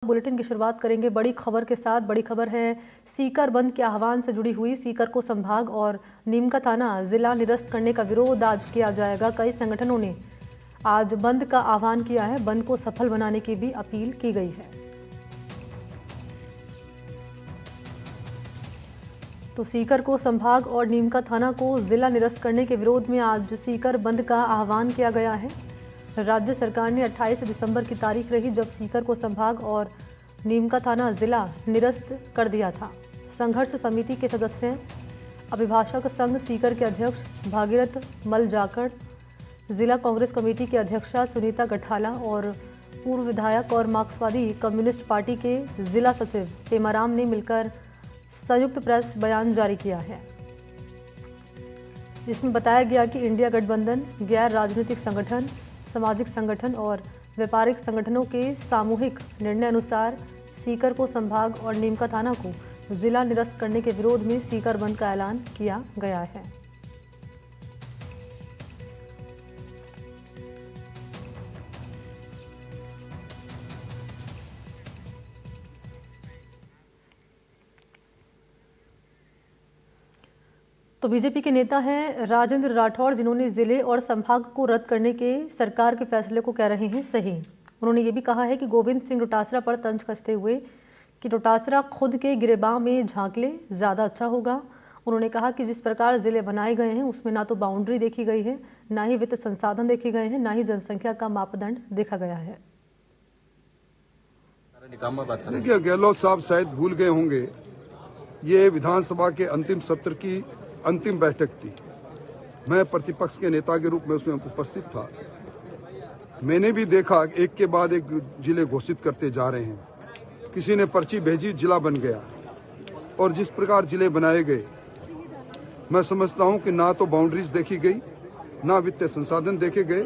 Bulletin की शुरुआत करेंगे बड़ी खबर के साथ। बड़ी खबर है सीकर बंद के आह्वान से जुड़ी हुई। सीकर को संभाग और नीमका थाना जिला निरस्त करने का विरोध आज किया जाएगा। कई संगठनों ने आज बंद का आह्वान किया है। बंद को सफल बनाने की भी अपील की गई है। तो सीकर को संभाग और नीमका थाना को जिला निरस्त करने के विरोध में आज सीकर बंद का आह्वान किया गया है। राज्य सरकार ने 28 दिसंबर की तारीख रही जब सीकर को संभाग और नीमका थाना जिला निरस्त कर दिया था। संघर्ष समिति के सदस्य अभिभाषक संघ सीकर के अध्यक्ष भागीरथ मल जाखड़, जिला कांग्रेस कमेटी की अध्यक्षा सुनीता गठाला और पूर्व विधायक और मार्क्सवादी कम्युनिस्ट पार्टी के जिला सचिव हेमाराम ने मिलकर संयुक्त प्रेस बयान जारी किया है, जिसमें बताया गया कि इंडिया गठबंधन गैर राजनीतिक संगठन, सामाजिक संगठन और व्यापारिक संगठनों के सामूहिक निर्णय अनुसार सीकर को संभाग और नीमका थाना को जिला निरस्त करने के विरोध में सीकर बंद का ऐलान किया गया है। तो बीजेपी के नेता हैं राजेंद्र राठौड़, जिन्होंने जिले और संभाग को रद्द करने के सरकार के फैसले को कह रहे हैं सही। उन्होंने ये भी कहा है कि गोविंद सिंह डोटासरा पर तंज कसते हुए कि डोटासरा खुद के गिरेबान में झांक ले, ज़्यादा अच्छा होगा। उन्होंने कहा कि जिस प्रकार जिले बनाए गए हैं उसमें ना तो बाउंड्री देखी गई है, ना ही वित्त संसाधन देखे गए हैं, ना ही जनसंख्या का मापदंड देखा गया है। देखिए, गहलोत साहब शायद भूल गए होंगे, ये विधानसभा के अंतिम सत्र की अंतिम बैठक थी। मैं प्रतिपक्ष के नेता के रूप में उसमें उपस्थित था। मैंने भी देखा एक के बाद एक जिले घोषित करते जा रहे हैं। किसी ने पर्ची भेजी, जिला बन गया। और जिस प्रकार जिले बनाए गए, मैं समझता हूं कि ना तो बाउंड्रीज देखी गई, ना वित्तीय संसाधन देखे गए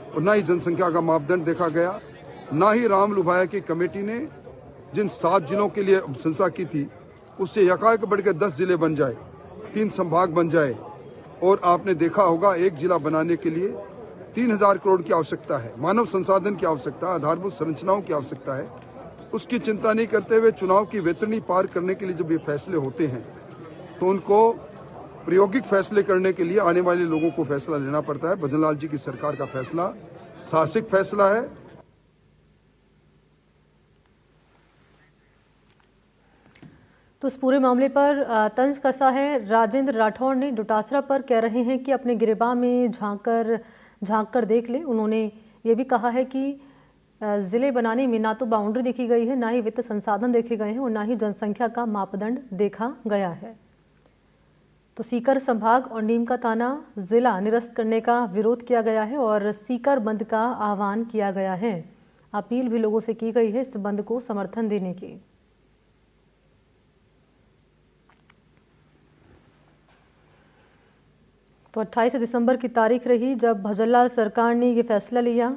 और ना ही जनसंख्या का मापदंड देखा गया, ना ही राम लुभाया की कमेटी ने जिन 7 जिलों के लिए अनुशंसा की थी उससे यकायक बढ़ के 10 जिले बन जाए, 3 संभाग बन जाए। और आपने देखा होगा एक जिला बनाने के लिए 3000 करोड़ की आवश्यकता है, मानव संसाधन की आवश्यकता है, आधारभूत संरचनाओं की आवश्यकता है। उसकी चिंता नहीं करते हुए चुनाव की वेतरणी पार करने के लिए जब ये फैसले होते हैं तो उनको प्रायोगिक फैसले करने के लिए आने वाले लोगों को फैसला लेना पड़ता है। भजन लाल जी की सरकार का फैसला साहसिक फैसला है। तो इस पूरे मामले पर तंज कसा है राजेंद्र राठौड़ ने। डोटासरा पर कह रहे हैं कि अपने गिरेबान में झांक कर देख ले। उन्होंने ये भी कहा है कि जिले बनाने में ना तो बाउंड्री देखी गई है, ना ही वित्त संसाधन देखे गए हैं और ना ही जनसंख्या का मापदंड देखा गया है। तो सीकर संभाग और नीमका थाना जिला निरस्त करने का विरोध किया गया है और सीकर बंद का आह्वान किया गया है। अपील भी लोगों से की गई है इस बंद को समर्थन देने की। तो 28 दिसंबर की तारीख रही जब भजन लाल सरकार ने ये फैसला लिया।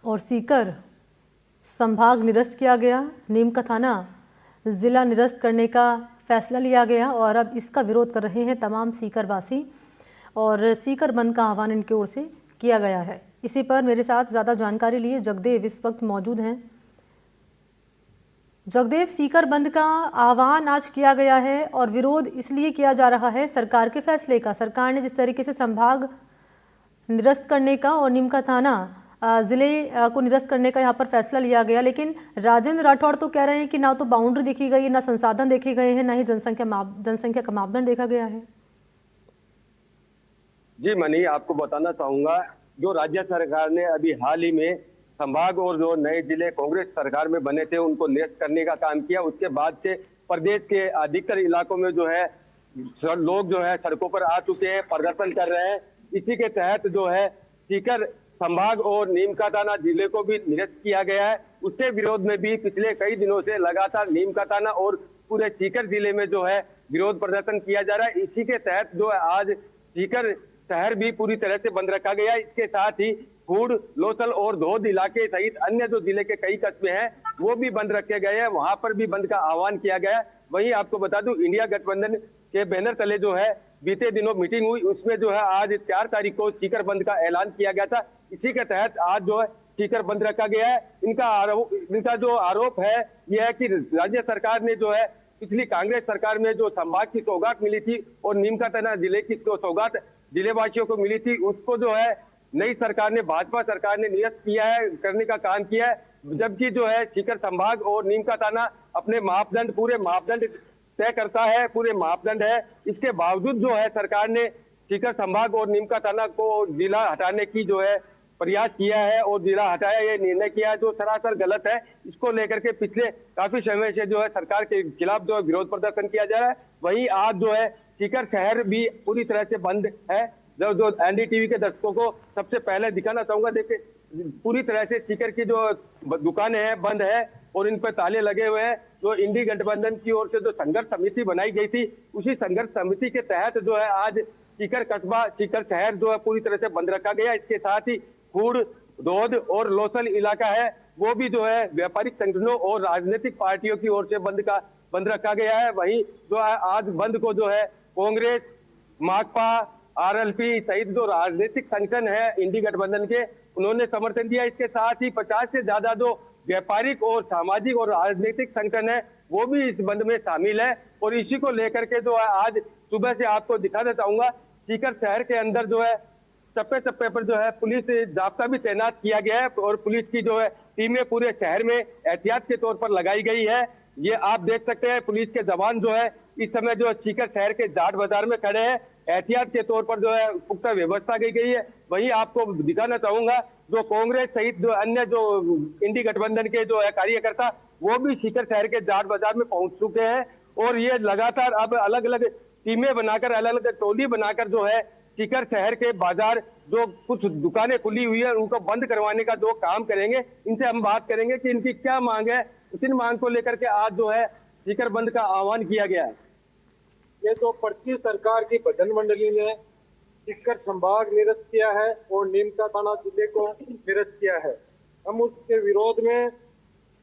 और सीकर संभाग निरस्त किया गया, नीमका थाना जिला निरस्त करने का फैसला लिया गया और अब इसका विरोध कर रहे हैं तमाम सीकर वासी और सीकर बंद का आह्वान इनकी ओर से किया गया है। इसी पर मेरे साथ ज़्यादा जानकारी लिए जगदेव इस वक्त मौजूद हैं। जगदेव, सीकर बंद का आह्वान आज किया गया है और विरोध इसलिए किया जा रहा है सरकार के फैसले का। सरकार ने जिस तरीके से संभाग निरस्त करने का और नीमका थाना जिले को निरस्त करने का यहाँ पर फैसला लिया गया, लेकिन राजेंद्र राठौड़ तो कह रहे हैं कि ना तो बाउंड्री देखी गई, ना संसाधन देखे गए हैं, ना ही जनसंख्या का मापदंड देखा गया है। जी मनी, आपको बताना चाहूंगा, जो राज्य सरकार ने अभी हाल ही में संभाग और जो नए जिले कांग्रेस सरकार में बने थे उनको निरस्त करने का काम किया, उसके बाद से प्रदेश के अधिकतर इलाकों में जो है लोग जो है सड़कों पर आ चुके हैं, प्रदर्शन कर रहे हैं। इसी के तहत जो है सीकर संभाग और नीमका थाना जिले को भी निरस्त किया गया है। उसके विरोध में भी पिछले कई दिनों से लगातार नीमका थाना और पूरे सीकर जिले में जो है विरोध प्रदर्शन किया जा रहा है। इसी के तहत जो है आज सीकर शहर भी पूरी तरह से बंद रखा गया। इसके साथ ही खूड़, लोसल और धोद इलाके सहित अन्य जो जिले के कई कस्बे हैं वो भी बंद रखे गए हैं, वहां पर भी बंद का आह्वान किया गया है। वहीं आपको बता दूं, इंडिया गठबंधन के बैनर तले जो है बीते दिनों मीटिंग हुई, उसमें जो है आज 4 तारीख को सीकर बंद का ऐलान किया गया था। इसी के तहत आज जो है सीकर बंद रखा गया है। इनका जो आरोप है यह है कि राज्य सरकार ने जो है पिछली कांग्रेस सरकार में जो संभाग की सौगात मिली थी और नीमकाथाना जिले की जो सौगात जिलेवासियों को मिली थी, उसको जो है नई सरकार ने, भाजपा सरकार ने निरस्त किया है, करने का काम किया है। जबकि जो है सीकर संभाग और नीमकाथाना अपने मापदंड, पूरे मापदंड तय करता है, पूरे मापदंड है। इसके बावजूद जो है सरकार ने सीकर संभाग और नीमकाथाना को जिला हटाने की जो है प्रयास किया है और जिला हटाया, ये निर्णय किया है जो सरासर गलत है। इसको लेकर के पिछले काफी समय से जो है सरकार के खिलाफ जो है विरोध प्रदर्शन किया जा रहा है। वहीं आज जो है सीकर शहर भी पूरी तरह से बंद है। जो एनडीटीवी के दर्शकों को सबसे पहले दिखाना चाहूंगा, देखिए पूरी तरह से सीकर की जो दुकानें हैं बंद है और इन पर ताले लगे हुए हैं। जो इंडी गठबंधन की ओर से जो संघर्ष समिति बनाई गई थी, उसी संघर्ष समिति के तहत जो है आज सीकर कस्बा, सीकर शहर जो है पूरी तरह से बंद रखा गया। इसके साथ ही खूड़, दोद और लोसल इलाका है वो भी जो है व्यापारिक संगठनों और राजनीतिक पार्टियों की ओर से बंद रखा गया है। वहीं जो है आज बंद को जो है कांग्रेस, माकपा, आरएलपी सहित जो राजनीतिक संगठन है इंडी गठबंधन के, उन्होंने समर्थन दिया। इसके साथ ही 50 से ज्यादा जो व्यापारिक और सामाजिक और राजनीतिक संगठन है वो भी इस बंद में शामिल है। और इसी को लेकर के जो है आज सुबह से आपको दिखाना चाहूंगा, सीकर शहर के अंदर जो है चप्पे चप्पे पर जो है पुलिस जाब्ता भी तैनात किया गया है और पुलिस की जो है टीमें पूरे शहर में एहतियात के तौर पर लगाई गई है। ये आप देख सकते हैं पुलिस के जवान जो है इस समय जो सीकर शहर के जाट बाजार में खड़े हैं, एहतियात के तौर पर जो है पुख्ता व्यवस्था की गई है। वहीं आपको दिखाना चाहूंगा जो कांग्रेस सहित जो अन्य जो इंडी गठबंधन के जो है कार्यकर्ता वो भी सीकर शहर के जाट बाजार में पहुंच चुके हैं और ये लगातार अब अलग अलग टीमें बनाकर, अलग अलग टोली बनाकर जो है सीकर शहर के बाजार जो कुछ दुकानें खुली हुई है उनको बंद करवाने का जो काम करेंगे। इनसे हम बात करेंगे कि इनकी क्या मांग है, उसी मांग को लेकर के आज जो है सीकर बंद का आह्वान किया गया है। ये जो पर्ची सरकार की भजन मंडली ने सीकर संभाग निरस्त किया है और नीमकाथाना जिले को निरस्त किया है, हम उसके विरोध में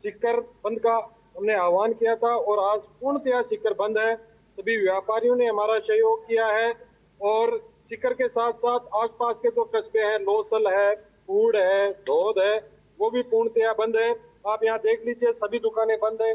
सीकर बंद का हमने आह्वान किया था और आज पूर्णतया सीकर बंद है। सभी व्यापारियों ने हमारा सहयोग किया है और सीकर के साथ साथ आसपास के जो कस्बे हैं, लोसल है, खूड़ है, धोद है, वो भी पूर्णतया बंद है। आप यहाँ देख लीजिए सभी दुकानें बंद है,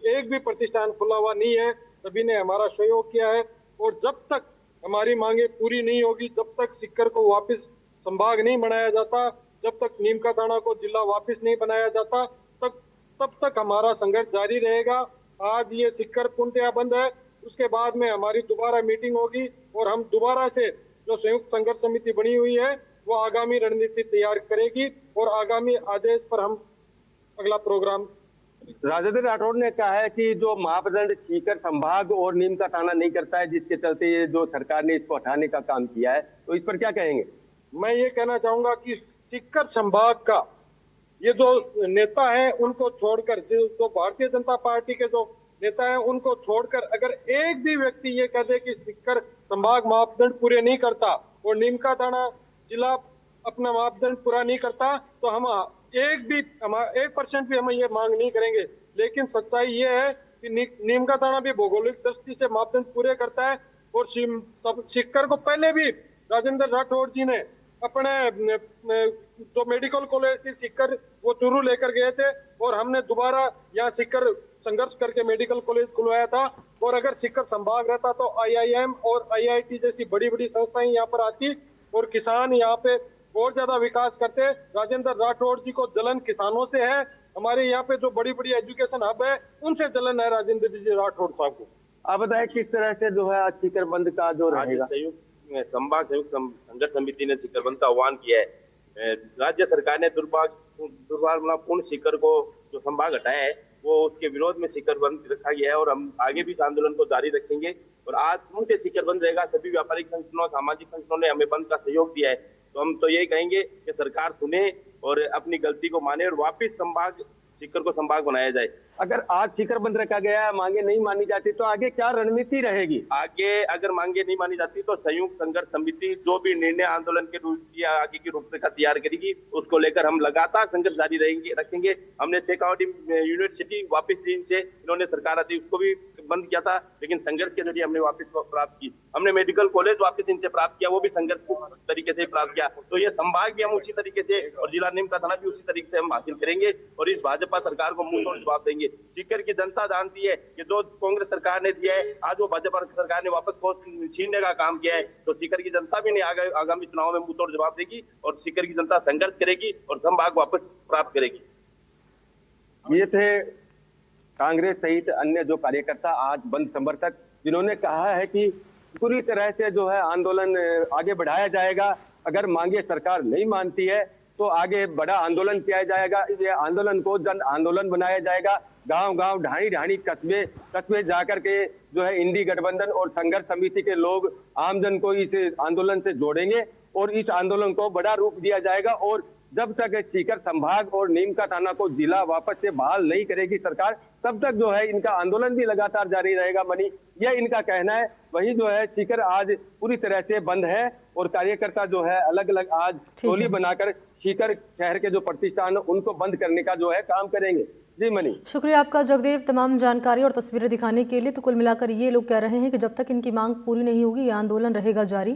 एक भी प्रतिष्ठान खुला हुआ नहीं है। सभी ने हमारा सहयोग किया है और जब तक हमारी मांगे पूरी नहीं होगी, जब तक सीकर को वापस संभाग नहीं बनाया जाता, जब तक नीमकाथाना को जिला वापस नहीं बनाया जाता, तब तक हमारा संघर्ष जारी रहेगा। आज ये सीकर पूर्णतया बंद है, उसके बाद में हमारी दोबारा मीटिंग होगी और हम दोबारा से जो संयुक्त संघर्ष समिति बनी हुई है वो आगामी रणनीति तैयार करेगी और आगामी आदेश पर हम अगला प्रोग्राम। राजेंद्र राठौड़ ने कहा है कि जो मापदंड सीकर संभाग और नीमकाथाना नहीं करता है, जिसके चलते ये जो सरकार ने इसको हटाने का काम किया है, तो इस पर क्या कहेंगे? मैं ये कहना चाहूंगा कि सीकर संभाग का ये जो नेता है उनको छोड़कर, जो भारतीय जनता पार्टी के जो नेता है उनको छोड़कर अगर एक भी व्यक्ति ये कह दे कि सीकर संभाग मापदंड पूरे नहीं करता और नीमकाथाना जिला अपना मापदंड पूरा नहीं करता, तो हम 1% भी हम ये मांग नहीं करेंगे। लेकिन सच्चाई ये है कि नीमकाथाना भी भौगोलिक दृष्टि से मापदंड पूरे करता है और सीकर को पहले भी राजेंद्र राठौड़ जी ने अपने जो मेडिकल कॉलेज थी सीकर वो चूरू लेकर गए थे और हमने दोबारा यहाँ सीकर संघर्ष करके मेडिकल कॉलेज खुलवाया था। और अगर सीकर संभाग रहता तो IIM और IIT जैसी बड़ी बड़ी संस्थाएं यहाँ पर आती और किसान यहाँ पे और ज्यादा विकास करते। राजेंद्र राठौड़ जी को जलन किसानों से है, हमारे यहाँ पे जो बड़ी बड़ी एजुकेशन हब है उनसे जलन है राजेंद्र जी राठौड़ साहब को। आप बताएं किस तरह से जो है आज सीकर बंद का जो रहेगा? संभाग संयुक्त संघर्ष समिति ने सीकर बंद का आह्वान किया है। राज्य सरकार ने दुर्भावनापूर्ण सीकर को जो संभाग हटाया है वो उसके विरोध में सीकर बंद रखा गया है और हम आगे भी इस आंदोलन को जारी रखेंगे और आज पूर्ण सीकर बंद रहेगा। सभी व्यापारिक संगठनों, सामाजिक संगठनों ने हमें बंद का सहयोग दिया है, तो हम तो यही कहेंगे कि सरकार सुने और अपनी गलती को माने और वापिस संभाग सीकर को संभाग बनाया जाए। अगर आज सीकर बंद रखा गया है, मांगे नहीं मानी जाती, तो आगे क्या रणनीति रहेगी? आगे अगर मांगे नहीं मानी जाती तो संयुक्त संघर्ष समिति जो भी निर्णय आंदोलन के रूप की आगे की रूपरेखा तैयार करेगी, उसको लेकर हम लगातार संघर्ष जारी रखेंगे। हमने शेखावटी यूनिवर्सिटी वापस चीन से इन्होंने सरकार आती उसको भी बंद किया था, लेकिन संघर्ष के जरिए हमने वापस प्राप्त की। हमने मेडिकल कॉलेज वापस इनसे प्राप्त किया, वो भी संघर्ष तरीके से प्राप्त किया। तो ये संभाग भी हम उसी तरीके से और जिला नीम का थाना भी उसी तरीके से हम हासिल करेंगे और इस भाजपा सरकार को मुंह तोड़ जवाब देंगे। सीकर की जनता जानती है कि जो कांग्रेस सरकार ने दिया है, आज वो भाजपा सरकार ने वापस छीनने का काम किया है। तो सीकर की जनता भी नहीं आगामी चुनाव में मुंह तोड़ जवाब देगी और सीकर की जनता संघर्ष करेगी और संभाग वापस प्राप्त करेगी। ये थे कांग्रेस सहित अन्य जो कार्यकर्ता आज बंद समर्थक, जिन्होंने कहा है कि पूरी तरह से जो है आंदोलन आगे बढ़ाया जाएगा। अगर मांगे सरकार नहीं मानती है तो आगे बड़ा आंदोलन किया जाएगा। ये आंदोलन को जन आंदोलन बनाया जाएगा। गांव गांव, ढाणी ढाणी, कस्बे कस्बे जाकर के जो है इंडी गठबंधन और संघर्ष समिति के लोग आमजन को इस आंदोलन से जोड़ेंगे और इस आंदोलन को बड़ा रूप दिया जाएगा। और जब तक सीकर संभाग और नीम का थाना को जिला वापस से बहाल नहीं करेगी सरकार, तब तक जो है इनका आंदोलन भी लगातार जारी रहेगा। मनी, यह इनका कहना है। वही जो है सीकर आज पूरी तरह से बंद है और कार्यकर्ता जो है अलग अलग आज टोली बनाकर सीकर शहर के जो प्रतिष्ठान उनको बंद करने का जो है काम करेंगे। जी मनी, शुक्रिया आपका जगदेव, तमाम जानकारी और तस्वीरें दिखाने के लिए। तो कुल मिलाकर ये लोग कह रहे हैं कि जब तक इनकी मांग पूरी नहीं होगी, ये आंदोलन रहेगा जारी।